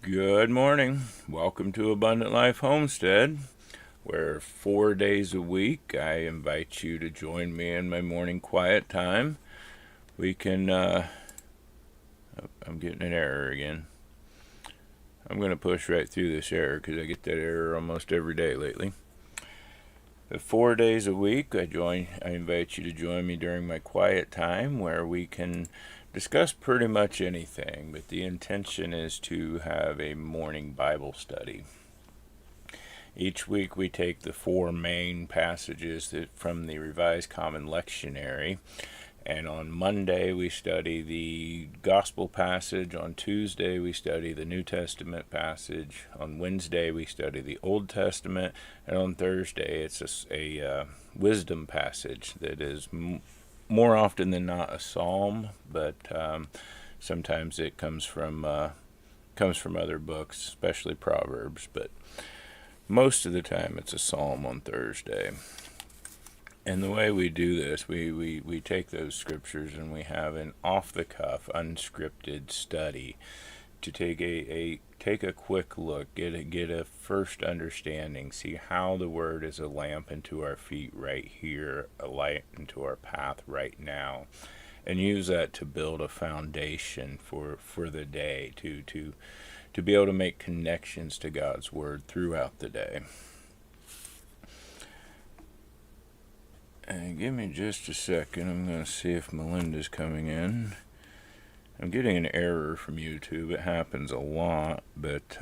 Good morning. Welcome to Abundant Life Homestead, where 4 days a week I invite you to join me in my morning quiet time. We can, I'm getting an error again. I'm going to push right through this error because I get that error almost every day lately. 4 days a week, I invite you to join me during my quiet time where we can discuss pretty much anything, but the intention is to have a morning Bible study. Each week we take the four main passages from the Revised Common Lectionary, and on Monday we study the Gospel passage, on Tuesday we study the New Testament passage, on Wednesday we study the Old Testament, and on Thursday it's a wisdom passage that is more often than not a psalm, but sometimes it comes from other books, especially Proverbs, but most of the time it's a psalm on Thursday. And the way we do this, we take those scriptures and we have an off-the-cuff, unscripted study to take a quick look, get a first understanding, see how the Word is a lamp unto our feet right here, a light unto our path right now, and use that to build a foundation for the day, to be able to make connections to God's Word throughout the day. And give me just a second. I'm going to see if Melinda's coming in. I'm getting an error from YouTube. It happens a lot, but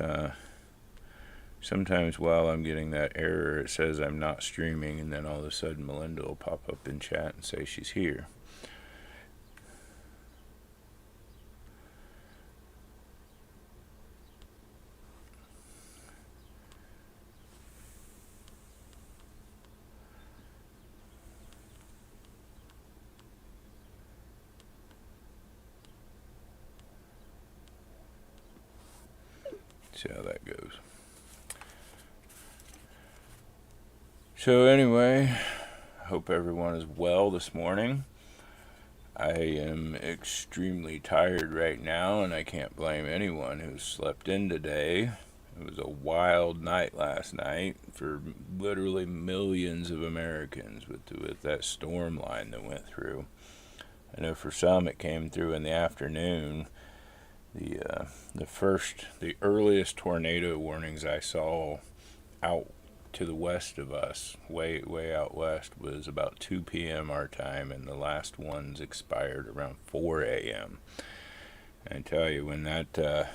sometimes while I'm getting that error, it says I'm not streaming, and then all of a sudden Melinda will pop up in chat and say she's here. See how that goes. So anyway, I hope everyone is well this morning. I am extremely tired right now, and I can't blame anyone who slept in today. It was a wild night last night for literally millions of Americans with that storm line that went through. I know for some it came through in the afternoon. The earliest tornado warnings I saw out to the west of us, way out west, was about 2 p.m. our time, and the last ones expired around 4 a.m. And I tell you, when that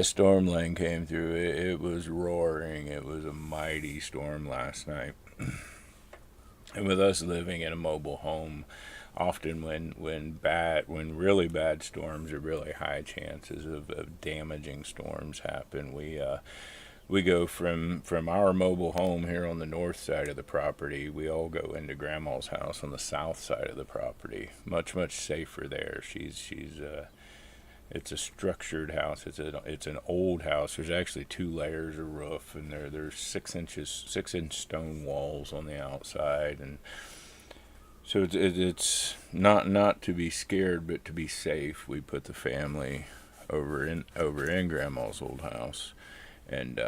storm line came through, it was roaring. It was a mighty storm last night. And with us living in a mobile home, often when really bad storms or really high chances of damaging storms happen, we go from our mobile home here on the north side of the property. We all go into Grandma's house on the south side of the property. Much safer there. It's a structured house. It's an old house. There's actually 2 layers of roof, and there's 6-inch stone walls on the outside, and so it's not to be scared, but to be safe. We put the family over in Grandma's old house, and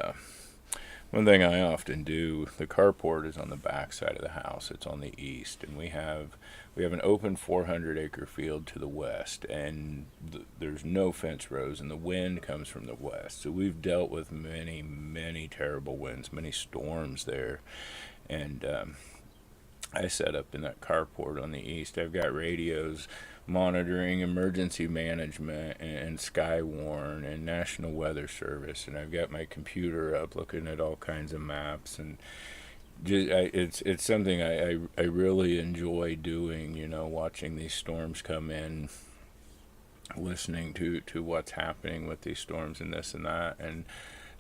one thing I often do, the carport is on the back side of the house. It's on the east, and we have an open 400-acre field to the west, and there's no fence rows, and the wind comes from the west. So we've dealt with many terrible winds, many storms there, and I set up in that carport on the east. I've got radios monitoring emergency management and Skywarn and National Weather Service, and I've got my computer up looking at all kinds of maps, and it's something I really enjoy doing, watching these storms come in, listening to what's happening with these storms and this and that. And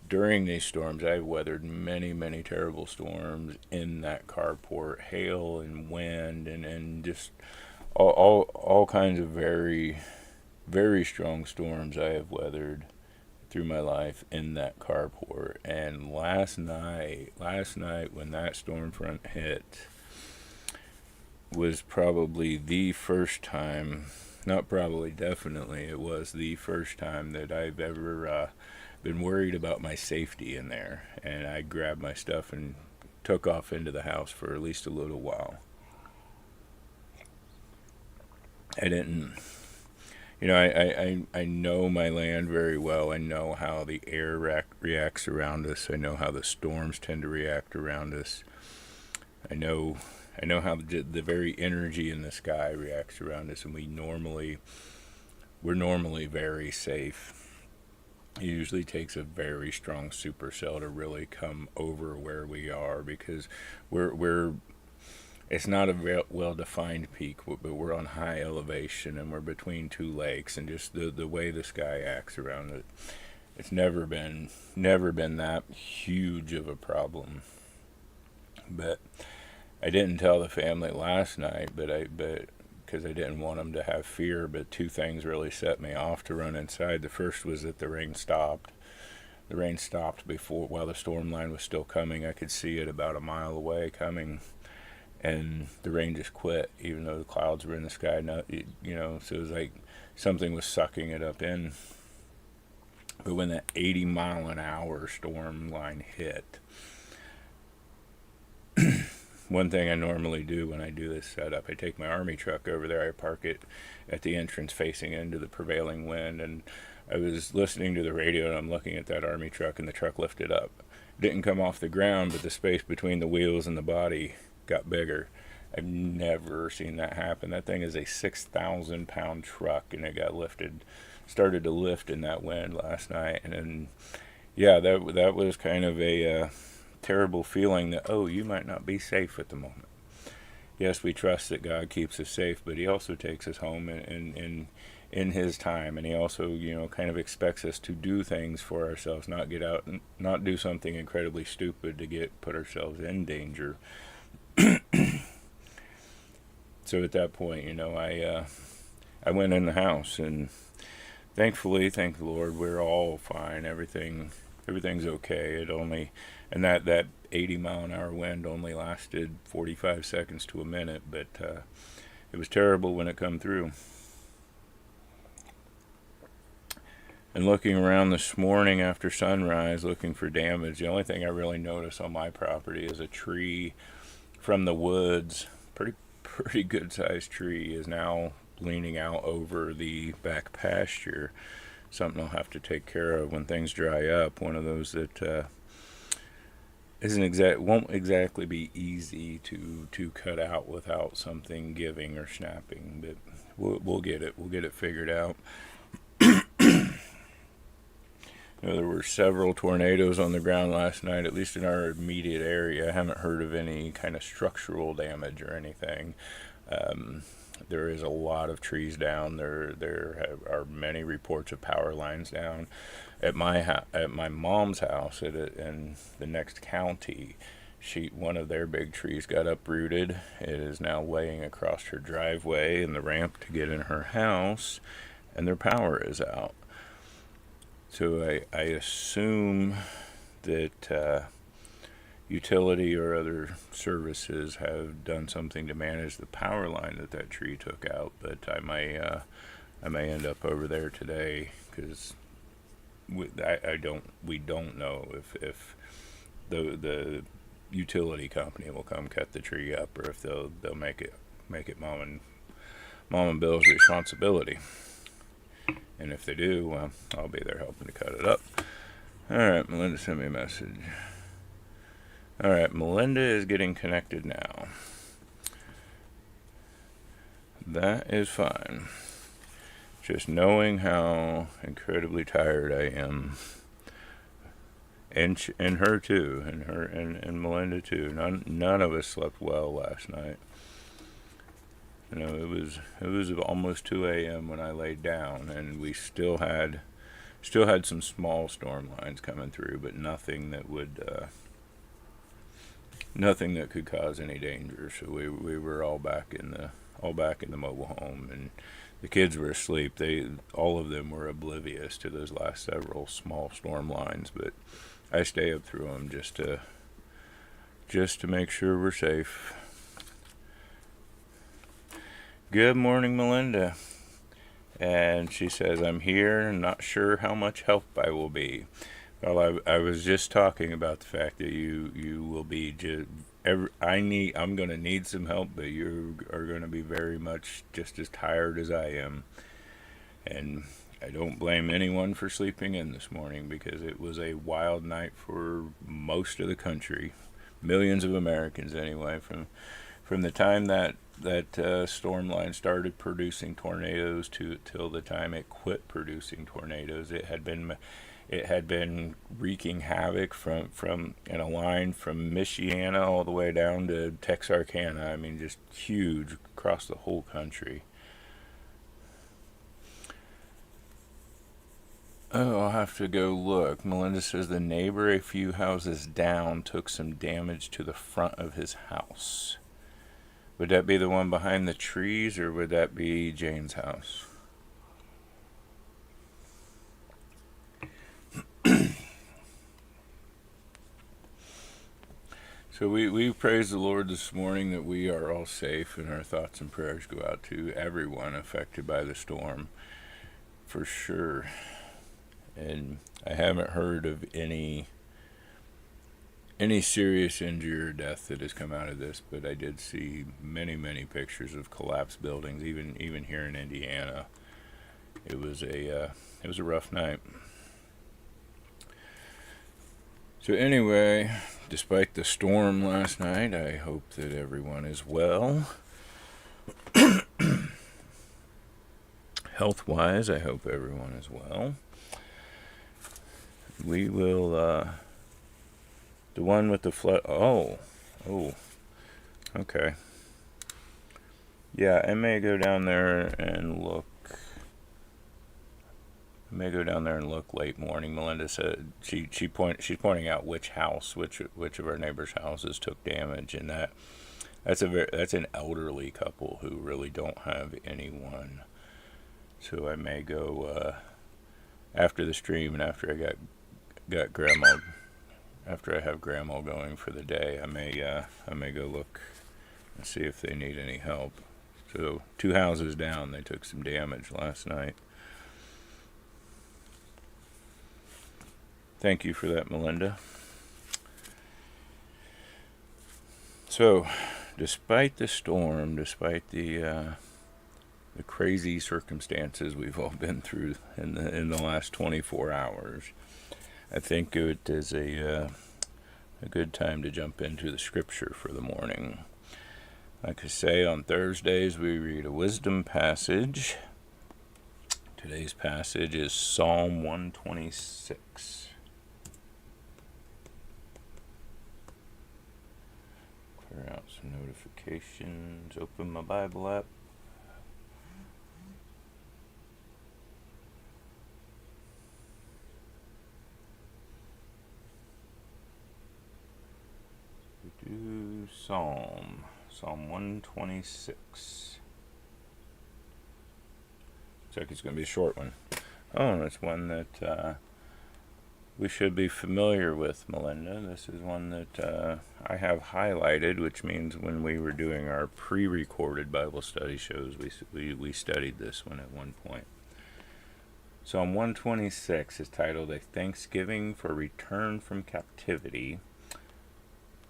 during these storms, I've weathered many terrible storms in that carport, hail and wind, and just all kinds of very strong storms I have weathered through my life in that carport. And last night when that storm front hit was probably the first time not probably, definitely, it was the first time that I've ever been worried about my safety in there. And I grabbed my stuff and took off into the house for at least a little while. I didn't, I know my land very well. I know how the air reacts around us. I know how the storms tend to react around us. I know I know how the very energy in the sky reacts around us, and we're normally very safe. It usually takes a very strong supercell to really come over where we are, because we're it's not a well defined peak, but we're on high elevation and we're between two lakes, and just the way the sky acts around it, it's never been that huge of a problem. But I didn't tell the family last night, but because I didn't want them to have fear. But two things really set me off to run inside. The first was that the rain stopped. The rain stopped before, while the storm line was still coming. I could see it about a mile away coming, and the rain just quit, even though the clouds were in the sky. So it was like something was sucking it up in. But when that 80-mile-an-hour storm line hit, one thing I normally do when I do this setup, I take my army truck over there, I park it at the entrance facing into the prevailing wind, and I was listening to the radio and I'm looking at that army truck, and the truck lifted up. It didn't come off the ground, but the space between the wheels and the body got bigger. I've never seen that happen. That thing is a 6,000-pound truck, and it started to lift in that wind last night. And then, yeah, that was kind of a terrible feeling that, oh, you might not be safe at the moment. Yes, we trust that God keeps us safe, but He also takes us home in His time, and He also, kind of expects us to do things for ourselves, not get out and not do something incredibly stupid to put ourselves in danger. So at that point, I went in the house, and thankfully, thank the Lord, we're all fine. Everything's okay. And that 80-mile-an-hour wind only lasted 45 seconds to a minute, but it was terrible when it come through. And looking around this morning after sunrise, looking for damage, the only thing I really noticed on my property is a tree from the woods, pretty good sized tree, is now leaning out over the back pasture. Something I'll have to take care of when things dry up. One of those that won't exactly be easy to cut out without something giving or snapping, but we'll get it figured out. There were several tornadoes on the ground last night, at least in our immediate area. I haven't heard of any kind of structural damage or anything. There is a lot of trees down. There are many reports of power lines down. At my mom's house in the next county, one of their big trees got uprooted. It is now laying across her driveway and the ramp to get in her house, and their power is out. So I assume that utility or other services have done something to manage the power line that tree took out. But I may end up over there today, because we don't know if the utility company will come cut the tree up, or if they'll make it mom and Bill's responsibility. And if they do, well, I'll be there helping to cut it up. Alright, Melinda sent me a message. Alright, Melinda is getting connected now. That is fine. Just knowing how incredibly tired I am. And her too. And Melinda too. None of us slept well last night. It was almost 2 a.m. when I laid down, and we still had some small storm lines coming through, but nothing that could cause any danger. So we were all back in the mobile home, and the kids were asleep. All of them were oblivious to those last several small storm lines, but I stay up through them just to make sure we're safe. Good morning, Melinda. And she says, I'm here, not sure how much help I will be. Well, I was just talking about the fact that you will be I'm going to need some help, but you are going to be very much just as tired as I am. And I don't blame anyone for sleeping in this morning, because it was a wild night for most of the country, millions of Americans anyway. From the time that storm line started producing tornadoes to till the time it quit producing tornadoes, it had been wreaking havoc from in a line from Michiana all the way down to Texarkana. I mean, just huge across the whole country. Oh, I'll have to go look. Melinda says the neighbor a few houses down took some damage to the front of his house. Would that be the one behind the trees, or would that be Jane's house? So we praise the Lord this morning that we are all safe, and our thoughts and prayers go out to everyone affected by the storm, for sure. And I haven't heard of any serious injury or death that has come out of this, but I did see many pictures of collapsed buildings, even here in Indiana. It was a rough night. So anyway, despite the storm last night, I hope that everyone is well. Health-wise, I hope everyone is well. We will, the one with the flood, oh, okay. Yeah, I may go down there and look. Late morning. Melinda said she's pointing out which of our neighbors' houses took damage, and that's an elderly couple who really don't have anyone. So I may go after the stream, and after I got grandma, after I have grandma going for the day, I may go look and see if they need any help. So 2 houses down, they took some damage last night. Thank you for that, Melinda. So, despite the storm, despite the crazy circumstances we've all been through in the last 24 hours, I think it is a good time to jump into the scripture for the morning. Like I say, on Thursdays we read a wisdom passage. Today's passage is Psalm 126. Clear out some notifications, open my Bible app. We do Psalm 126. Looks like it's going to be a short one. Oh, and it's one that we should be familiar with, Melinda. This is one that I have highlighted, which means when we were doing our pre-recorded Bible study shows, we studied this one at one point. Psalm 126 is titled A Thanksgiving for Return from Captivity.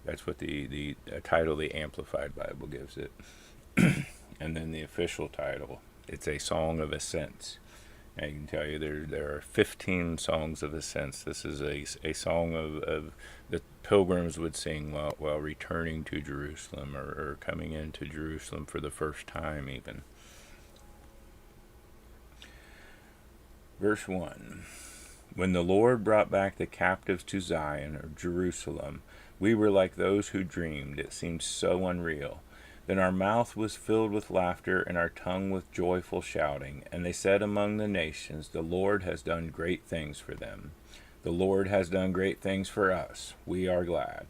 That's what the title the Amplified Bible gives it. And then the official title, it's a song of ascents. I can tell you there are 15 songs of ascents. This is a song of the pilgrims would sing while returning to Jerusalem, or coming into Jerusalem for the first time even. Verse 1. When the Lord brought back the captives to Zion, or Jerusalem, we were like those who dreamed. It seemed so unreal. Then our mouth was filled with laughter, and our tongue with joyful shouting. And they said among the nations, the Lord has done great things for them. The Lord has done great things for us. We are glad.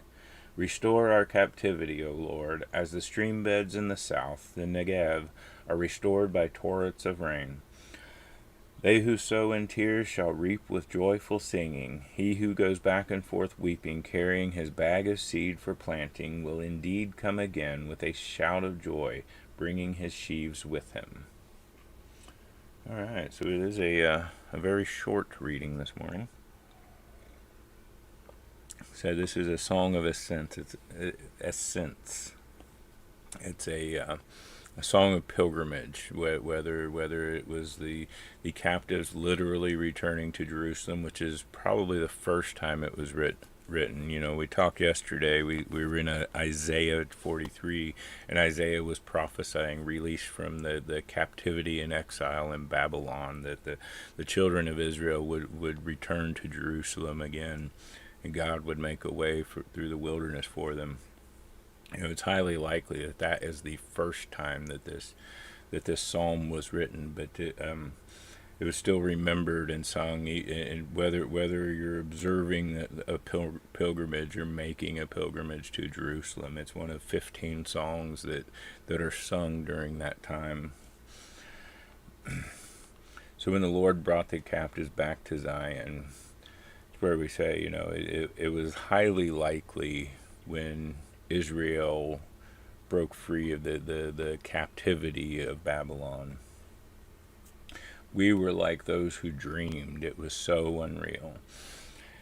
Restore our captivity, O Lord, as the stream beds in the south, the Negev, are restored by torrents of rain. They who sow in tears shall reap with joyful singing. He who goes back and forth weeping, carrying his bag of seed for planting, will indeed come again with a shout of joy, bringing his sheaves with him. All right, so it is a very short reading this morning. So this is a song of ascent. It's ascents. It's a song of pilgrimage. Whether it was the captives literally returning to Jerusalem, which is probably the first time it was written. You know, we talked yesterday. We were in Isaiah 43, and Isaiah was prophesying release from the captivity and exile in Babylon, that the children of Israel would return to Jerusalem again, and God would make a way through the wilderness for them. You know, it's highly likely that that is the first time that this psalm was written, but it was still remembered and sung. And whether you're observing a pilgrimage or making a pilgrimage to Jerusalem, it's one of 15 songs that are sung during that time. So when the Lord brought the captives back to Zion, it's where we say, you know, it was highly likely when Israel broke free of the captivity of Babylon. We were like those who dreamed. It was so unreal.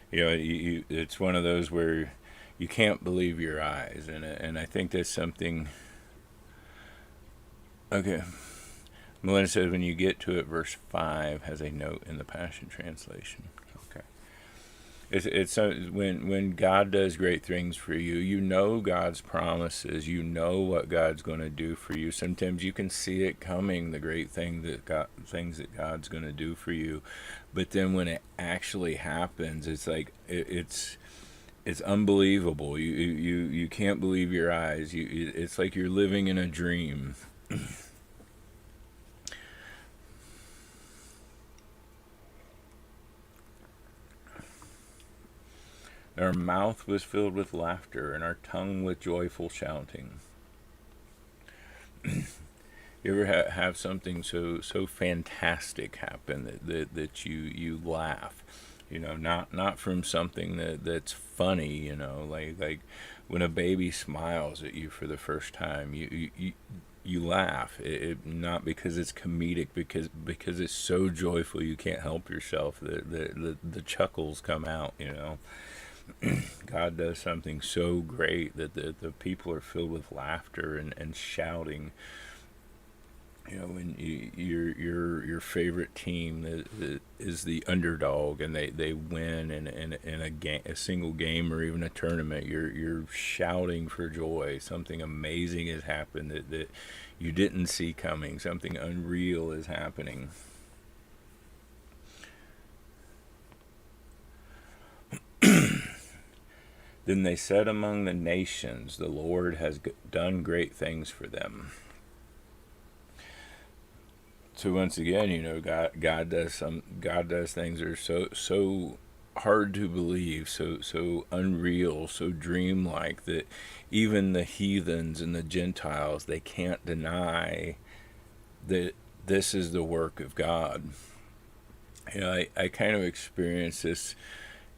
You know, it's one of those where you can't believe your eyes, and I think that's something. Okay, Melinda says when you get to it, verse 5 has a note in the Passion Translation. Okay. It's when God does great things for you, you know God's promises, you know what God's going to do for you. Sometimes you can see it coming, the great things that God's going to do for you, but then when it actually happens, it's like it's unbelievable. You can't believe your eyes. It's like you're living in a dream. Our mouth was filled with laughter, and our tongue with joyful shouting. You ever have something so fantastic happen that you laugh? You know, not from something that's funny. You know, like when a baby smiles at you for the first time, you laugh. Not because it's comedic, because it's so joyful you can't help yourself. The chuckles come out. You know. God does something so great that the people are filled with laughter and shouting. You know, when your favorite team is the underdog and they win in a single game or even a tournament, you're shouting for joy. Something amazing has happened that you didn't see coming. Something unreal is happening. Then they said among the nations, the Lord has done great things for them. So once again, you know, God does things that are so hard to believe, so unreal, so dreamlike that even the heathens and the Gentiles, they can't deny that this is the work of God. You know, I kind of experienced this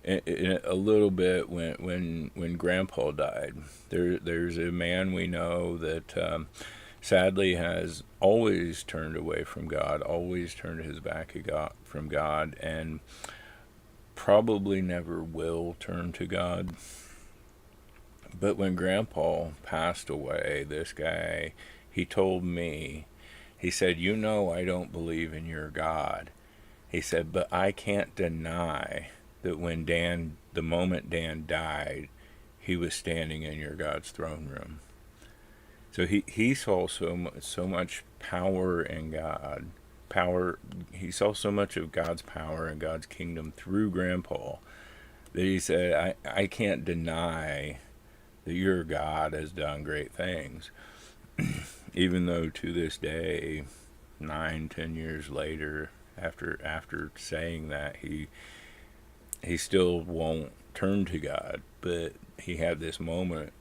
in a little bit when Grandpa died. There's a man we know that sadly has always turned away from God, always turned his back from God, and probably never will turn to God. But when Grandpa passed away, this guy, he told me, he said, "You know I don't believe in your God." He said, "But I can't deny that the moment Dan died, he was standing in your God's throne room." So he saw so much power in God, power. He saw so much of God's power and God's kingdom through Grandpa that he said, I can't deny that your God has done great things, even though to this day, 9-10 years later, after saying that, he still won't turn to God. But he had this moment,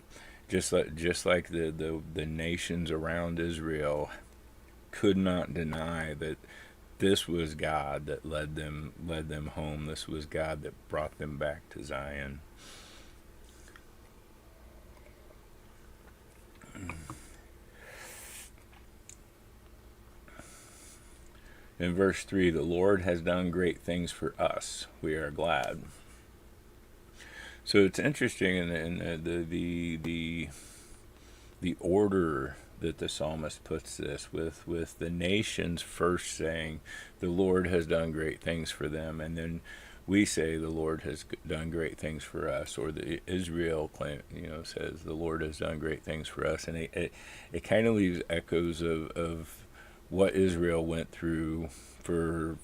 just like the nations around Israel could not deny that this was God that led them home. This was God that brought them back to Zion. In verse 3, the Lord has done great things for us. We are glad. So it's interesting in the order that the psalmist puts this, with the nations first saying the Lord has done great things for them, and then we say the Lord has done great things for us, or the Israel claim, says the Lord has done great things for us, and it kind of leaves echoes of what Israel went through for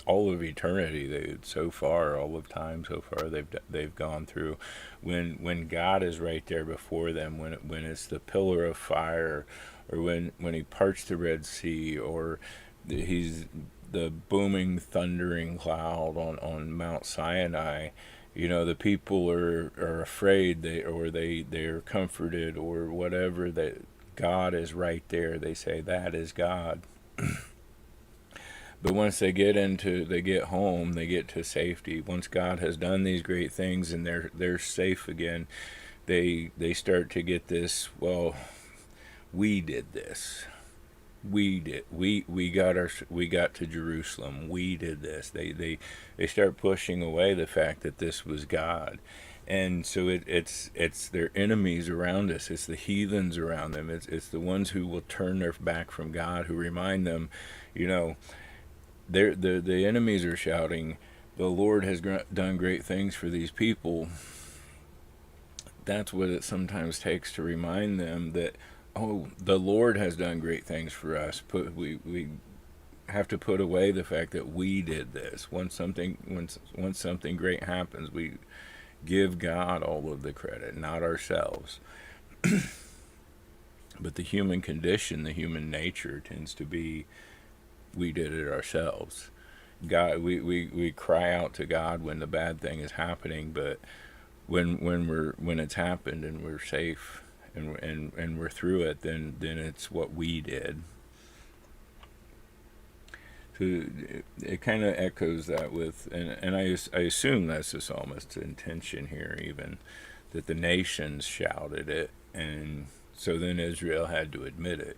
all of eternity. All of time so far, they've gone through. When God is right there before them, when it's the pillar of fire, or when He parts the Red Sea, or He's the booming, thundering cloud on Mount Sinai. The people are afraid, they're comforted, or whatever. That God is right there. They say that is God. But once they get home, they get to safety. Once God has done these great things and they're safe again, they start to get this. Well, we did this. We got to Jerusalem. We did this. They start pushing away the fact that this was God. And so it's their enemies around us. It's the heathens around them. It's the ones who will turn their back from God, who remind them, the enemies are shouting, the Lord has done great things for these people. That's what it sometimes takes to remind them that, oh, the Lord has done great things for us. We have to put away the fact that we did this. Once something great happens, we give God all of the credit, not ourselves. But the human condition, the human nature tends to be, we did it ourselves. God, we cry out to God when the bad thing is happening, but when it's happened and we're safe and we're through it, then it's what we did. So it kind of echoes that with, and I assume that's the psalmist's intention here, even that the nations shouted it, and so then Israel had to admit it.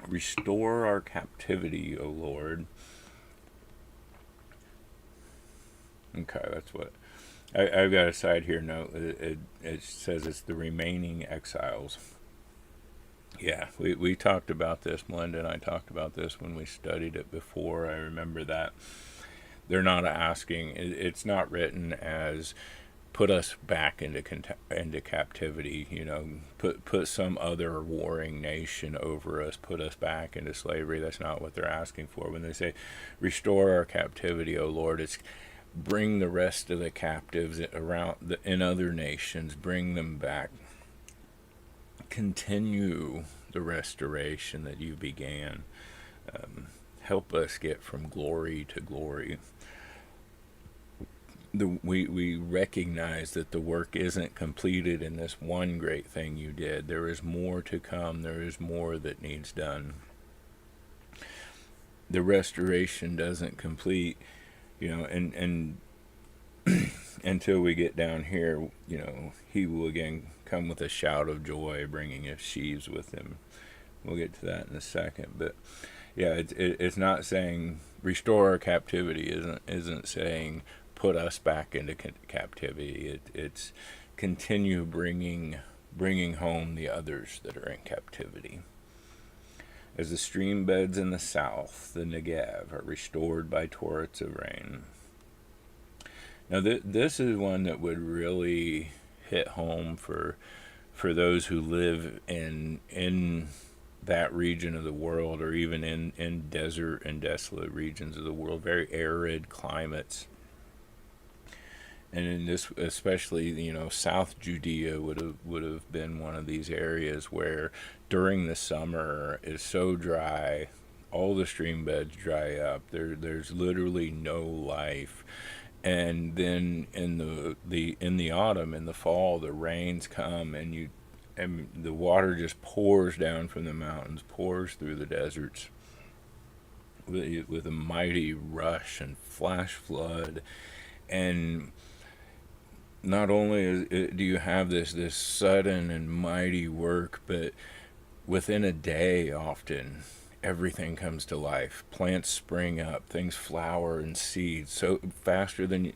Restore our captivity, O Lord. Okay, that's what I've got a side here note. It says it's the remaining exiles. Yeah, we talked about this. Melinda and I talked about this when we studied it before. I remember that. They're not asking. It's not written as put us back into captivity. Put some other warring nation over us. Put us back into slavery. That's not what they're asking for. When they say, "Restore our captivity, O Lord," it's bring the rest of the captives around in other nations. Bring them back. Continue the restoration that you began. Help us get from glory to glory. We recognize that the work isn't completed in this one great thing you did. There is more to come. There is more that needs done. The restoration doesn't complete, and until we get down here, He will again come with a shout of joy, bringing His sheaves with Him. We'll get to that in a second, but yeah, it's not saying restore our captivity. Isn't saying put us back into captivity. It's continue bringing home the others that are in captivity. As the stream beds in the south, the Negev, are restored by torrents of rain. Now this is one that would really hit home for those who live in that region of the world, or even in desert and desolate regions of the world, very arid climates. And in this, especially, South Judea would have been one of these areas where during the summer is so dry, all the stream beds dry up. There's literally no life. And then in the autumn, in the fall, the rains come, and the water just pours down from the mountains, pours through the deserts with a mighty rush and flash flood. And not only do you have this sudden and mighty work, but within a day, often everything comes to life. Plants spring up, things flower and seed so faster than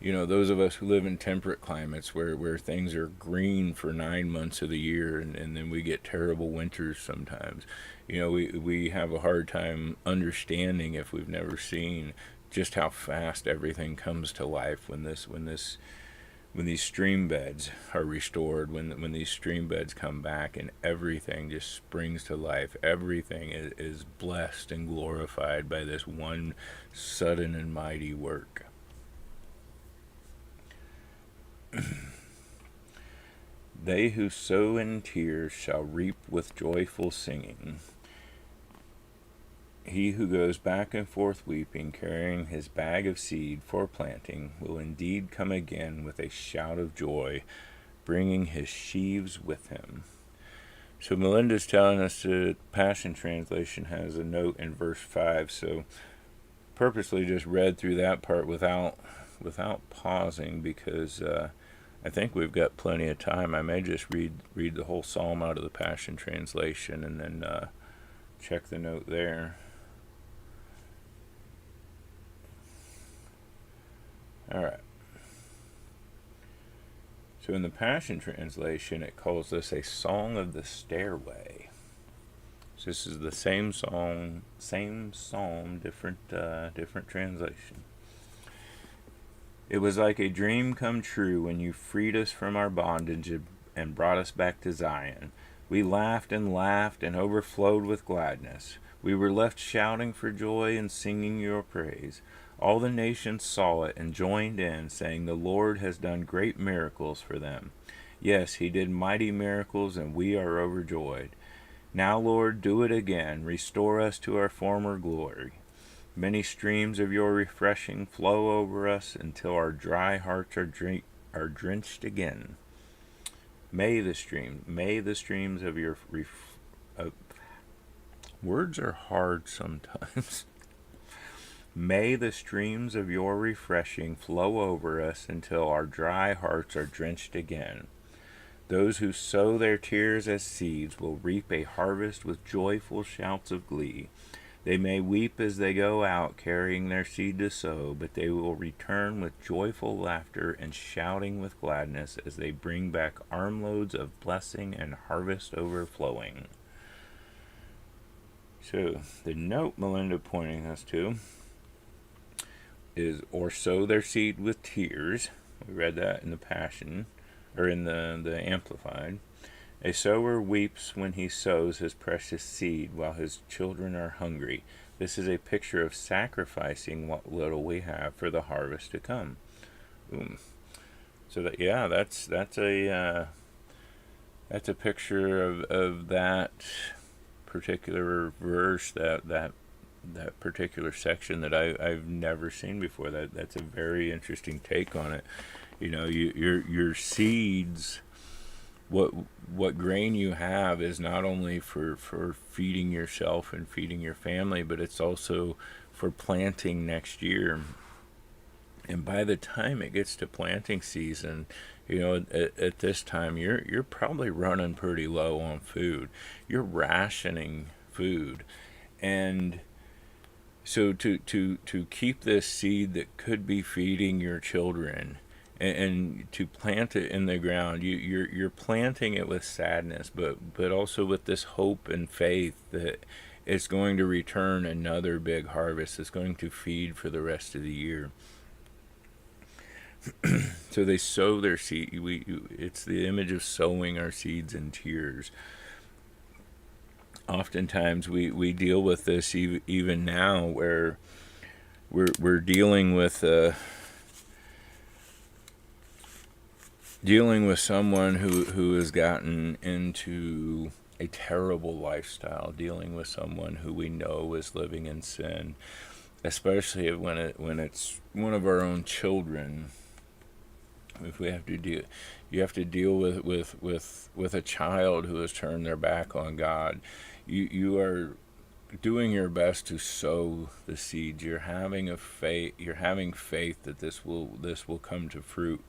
those of us who live in temperate climates where things are green for 9 months of the year, and then we get terrible winters sometimes. We have a hard time understanding, if we've never seen, just how fast everything comes to life when these stream beds are restored, when these stream beds come back, and everything just springs to life. Everything is blessed and glorified by this one sudden and mighty work. They who sow in tears shall reap with joyful singing. He who goes back and forth weeping, carrying his bag of seed for planting, will indeed come again with a shout of joy, bringing his sheaves with him. So Melinda's telling us the Passion Translation has a note in verse 5, so purposely just read through that part without pausing, because I think we've got plenty of time. I may just read the whole psalm out of the Passion Translation and then check the note there. All right. So in the Passion Translation, it calls this a song of the stairway. So this is the same song, same psalm, different translation. It was like a dream come true when you freed us from our bondage and brought us back to Zion. We laughed and overflowed with gladness. We were left shouting for joy and singing your praise. All the nations saw it and joined in, saying, "The Lord has done great miracles for them." Yes, he did mighty miracles, and we are overjoyed. Now, Lord, do it again. Restore us to our former glory. Many streams of your refreshing flow over us until our dry hearts are drenched again. May the streams of your words are hard sometimes. May the streams of your refreshing flow over us until our dry hearts are drenched again. Those who sow their tears as seeds will reap a harvest with joyful shouts of glee. They may weep as they go out carrying their seed to sow, but they will return with joyful laughter and shouting with gladness as they bring back armloads of blessing and harvest overflowing. So the note Melinda pointing us to is, or sow their seed with tears. We read that in the Passion, or in the Amplified. A sower weeps when he sows his precious seed while his children are hungry. This is a picture of sacrificing what little we have for the harvest to come. So that's a picture of that particular verse, that particular section that I've never seen before. That's a very interesting take on it. Your seeds, what grain you have, is not only for feeding yourself and feeding your family, but it's also for planting next year. And by the time it gets to planting season, at this time you're probably running pretty low on food. You're rationing food, and so to keep this seed that could be feeding your children, and to plant it in the ground, you're planting it with sadness, but also with this hope and faith that it's going to return another big harvest. It's going to feed for the rest of the year. So they sow their seed. It's the image of sowing our seeds in tears. Oftentimes we deal with this even now, where we're dealing with someone who has gotten into a terrible lifestyle, dealing with someone who we know is living in sin, especially when it's one of our own children. If we have to deal, you have to deal with a child who has turned their back on God. You are doing your best to sow the seeds. You're having faith that this will come to fruit.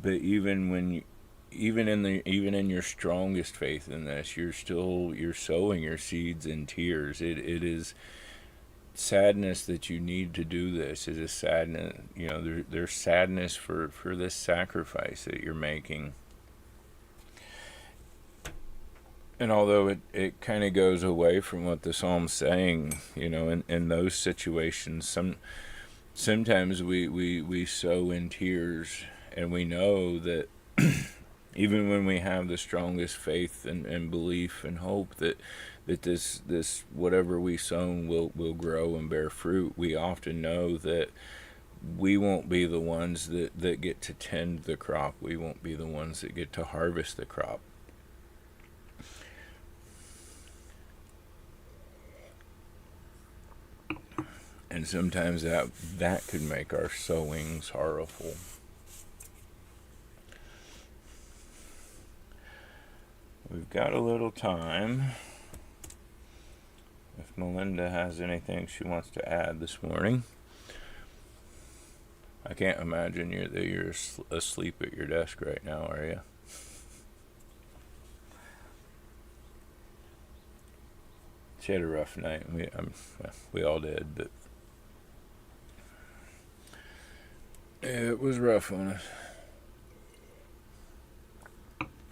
But even when even in your strongest faith in this, you're sowing your seeds in tears. It is sadness that you need to do this. It is sadness, there's sadness for this sacrifice that you're making. And although it kind of goes away from what the psalm's saying, in those situations, sometimes we sow in tears, and we know that even when we have the strongest faith and belief and hope that this whatever we sown will grow and bear fruit, we often know that we won't be the ones that get to tend the crop. We won't be the ones that get to harvest the crop. And sometimes that could make our sowing sorrowful. We've got a little time. If Melinda has anything she wants to add this morning. I can't imagine you're asleep at your desk right now, are you? She had a rough night. We all did, but it was rough on us.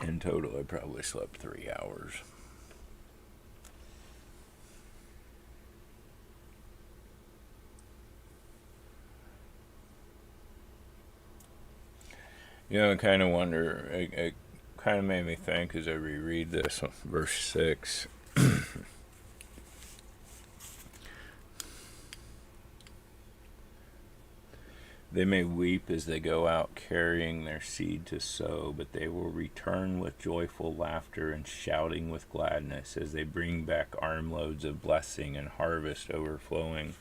In total, I probably slept 3 hours. I kind of wonder, it kind of made me think as I reread this, verse 6. They may weep as they go out carrying their seed to sow, but they will return with joyful laughter and shouting with gladness as they bring back armloads of blessing and harvest overflowing.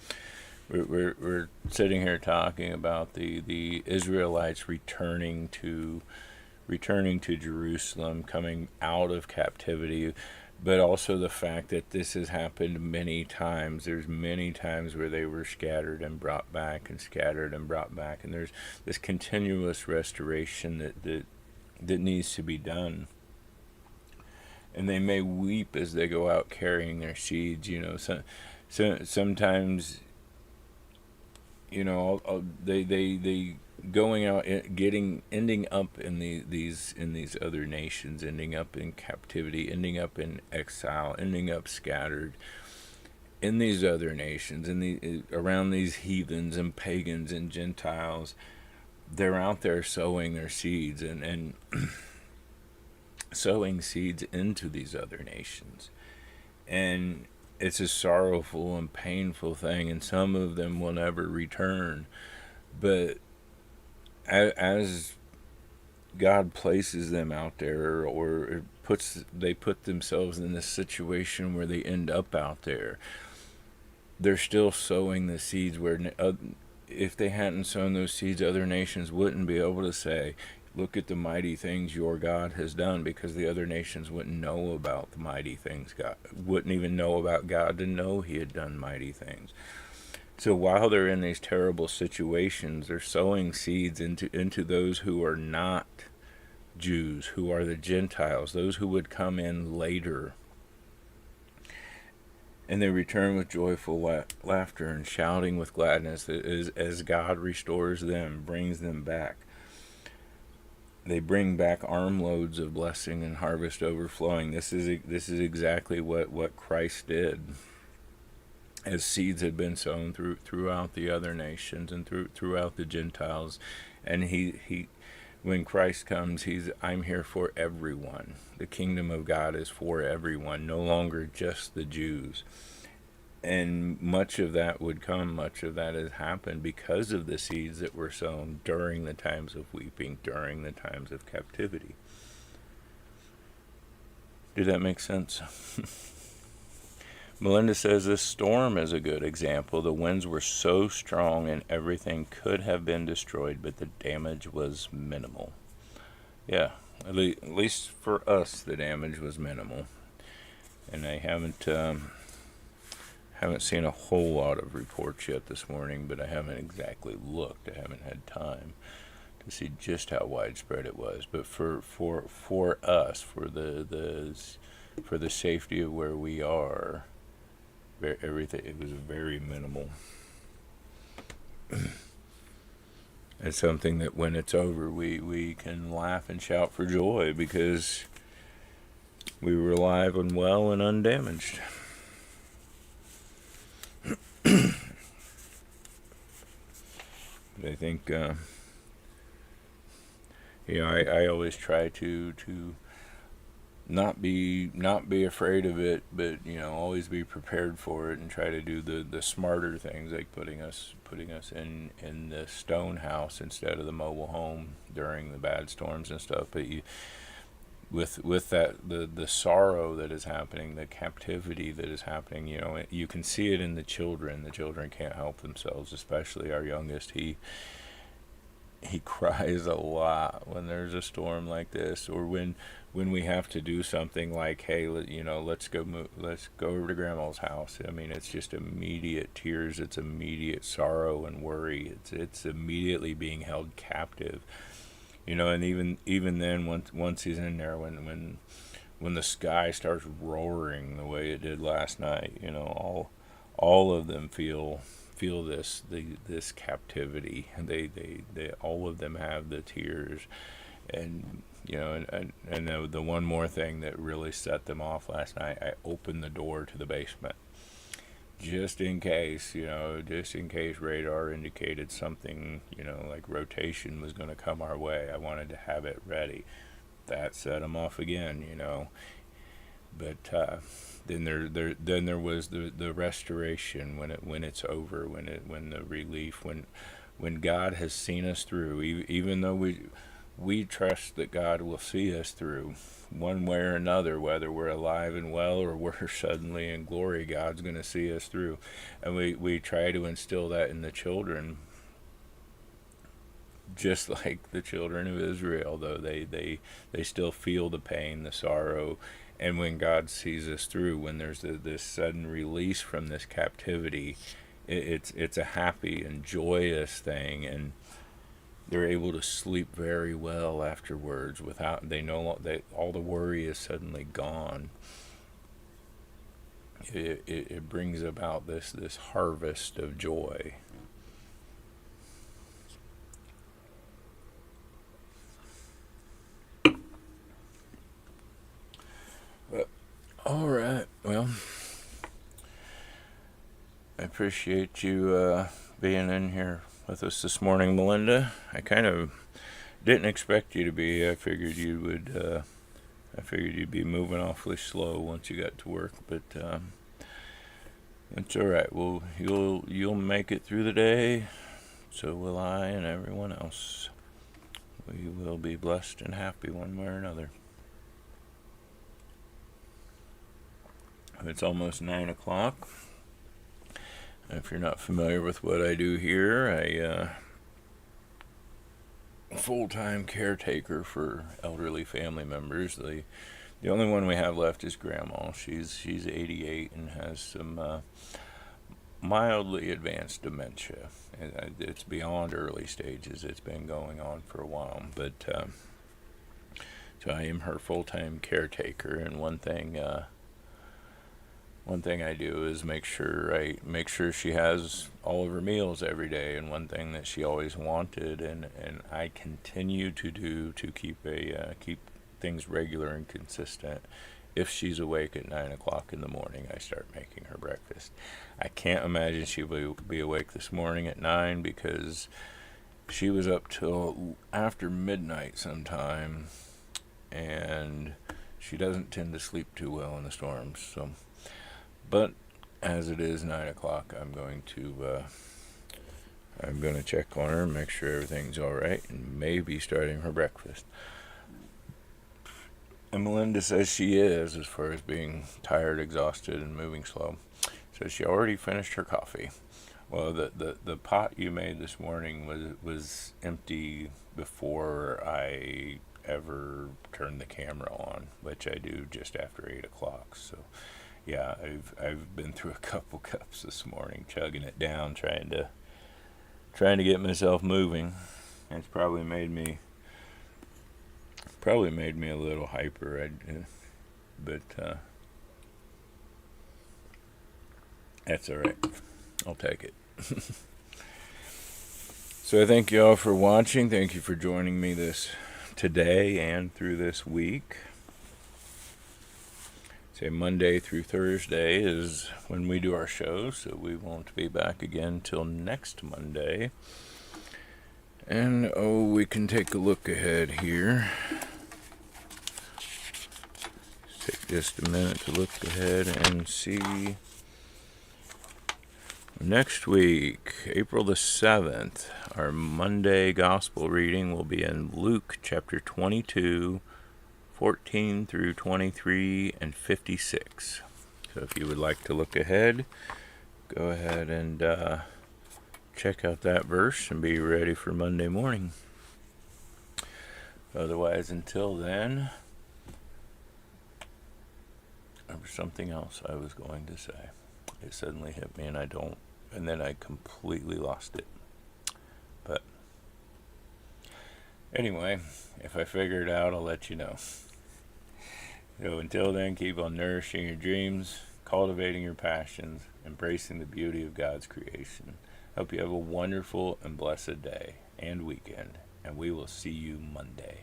We're sitting here talking about the Israelites returning to Jerusalem, coming out of captivity, but also the fact that this has happened many times. There's many times where they were scattered and brought back, and scattered and brought back, and there's this continuous restoration that needs to be done. And they may weep as they go out carrying their seeds. Sometimes, they going out, ending up in these other nations, ending up in captivity, ending up in exile, ending up scattered in these other nations, around these heathens and pagans and Gentiles. They're out there sowing their seeds and sowing seeds into these other nations, and it's a sorrowful and painful thing, and some of them will never return. But as God places them out there, or they put themselves in this situation where they end up out there, they're still sowing the seeds where if they hadn't sown those seeds, other nations wouldn't be able to say, look at the mighty things your God has done, because the other nations wouldn't know about the mighty things God, wouldn't even know about God to know he had done mighty things. So while they're in these terrible situations, they're sowing seeds into those who are not Jews, who are the Gentiles, those who would come in later. And they return with joyful laughter and shouting with gladness as God restores them, brings them back. They bring back armloads of blessing and harvest overflowing. This is exactly what Christ did. As seeds had been sown throughout the other nations and throughout the Gentiles, and he when Christ comes, I'm here for everyone. The kingdom of God is for everyone, no longer just the Jews. And much of that has happened because of the seeds that were sown during the times of weeping, during the times of captivity. Did that make sense? Melinda says this storm is a good example. The winds were so strong and everything could have been destroyed, but the damage was minimal. Yeah, at least for us, the damage was minimal. And I haven't seen a whole lot of reports yet this morning, but I haven't exactly looked. I haven't had time to to see just how widespread it was. But for us, for the safety of where we are, everything, it was very minimal. It's something that when it's over, we can laugh and shout for joy because we were alive and well and undamaged. I think, I always try to not be afraid of it, but always be prepared for it and try to do the smarter things, like putting us in the stone house instead of the mobile home during the bad storms and stuff. But with that the sorrow that is happening, the captivity that is happening, you can see it in the children. The children can't help themselves, especially our youngest. He cries a lot when there's a storm like this, or when we have to do something like, hey, let's go over to Grandma's house. I mean, it's just immediate tears. It's immediate sorrow and worry. It's immediately being held captive. And even then, once he's in there, when the sky starts roaring the way it did last night, all of them feel this captivity. They all of them have the tears, and the one more thing that really set them off last night, I opened the door to the basement just in case radar indicated something, like rotation was going to come our way. I wanted to have it ready. That set them off again, But then there was the restoration when it's over, when the relief, when God has seen us through, even though we trust that God will see us through one way or another, whether we're alive and well or we're suddenly in glory. God's going to see us through, and we try to instill that in the children, just like the children of Israel, though they still feel the pain, the sorrow. And when God sees us through, when there's this sudden release from this captivity, it's a happy and joyous thing, and they're able to sleep very well afterwards. They know that all the worry is suddenly gone. It brings about this harvest of joy. All right. Well, I appreciate you being in here with us this morning, Melinda. I kind of didn't expect you to be. I figured you'd be moving awfully slow once you got to work, but it's all right. Well, you'll make it through the day. So will I and everyone else. We will be blessed and happy one way or another. It's almost 9 o'clock. If you're not familiar with what I do here, full-time caretaker for elderly family members. The only one we have left is Grandma. She's 88 and has some mildly advanced dementia. It's beyond early stages. It's been going on for a while, but so I am her full-time caretaker. And one thing I do is make sure she has all of her meals every day. And one thing that she always wanted, and I continue to do to keep things regular and consistent. If she's awake at 9 o'clock in the morning, I start making her breakfast. I can't imagine she will be awake this morning at 9 because she was up till after midnight sometime, and she doesn't tend to sleep too well in the storms. So. But as it is 9 o'clock, I'm going to check on her, make sure everything's all right, and maybe starting her breakfast. And Melinda says she is, as far as being tired, exhausted, and moving slow. So she already finished her coffee. Well, the pot you made this morning was empty before I ever turned the camera on, which I do just after 8 o'clock. So. Yeah, I've been through a couple cups this morning, chugging it down, trying to get myself moving. It's probably made me a little hyper. But that's all right. I'll take it. So I thank you all for watching. Thank you for joining me today and through this week. Say Monday through Thursday is when we do our show, so we won't be back again till next Monday. And we can take a look ahead here. Take just a minute to look ahead and see. Next week, April the 7th, our Monday gospel reading will be in Luke chapter 22, 14 through 23 and 56. So if you would like to look ahead, go ahead and check out that verse and be ready for Monday morning. Otherwise, until then, there was something else I was going to say. It suddenly hit me and then I completely lost it. But anyway, if I figure it out, I'll let you know. So until then, keep on nourishing your dreams, cultivating your passions, embracing the beauty of God's creation. Hope you have a wonderful and blessed day and weekend, and we will see you Monday.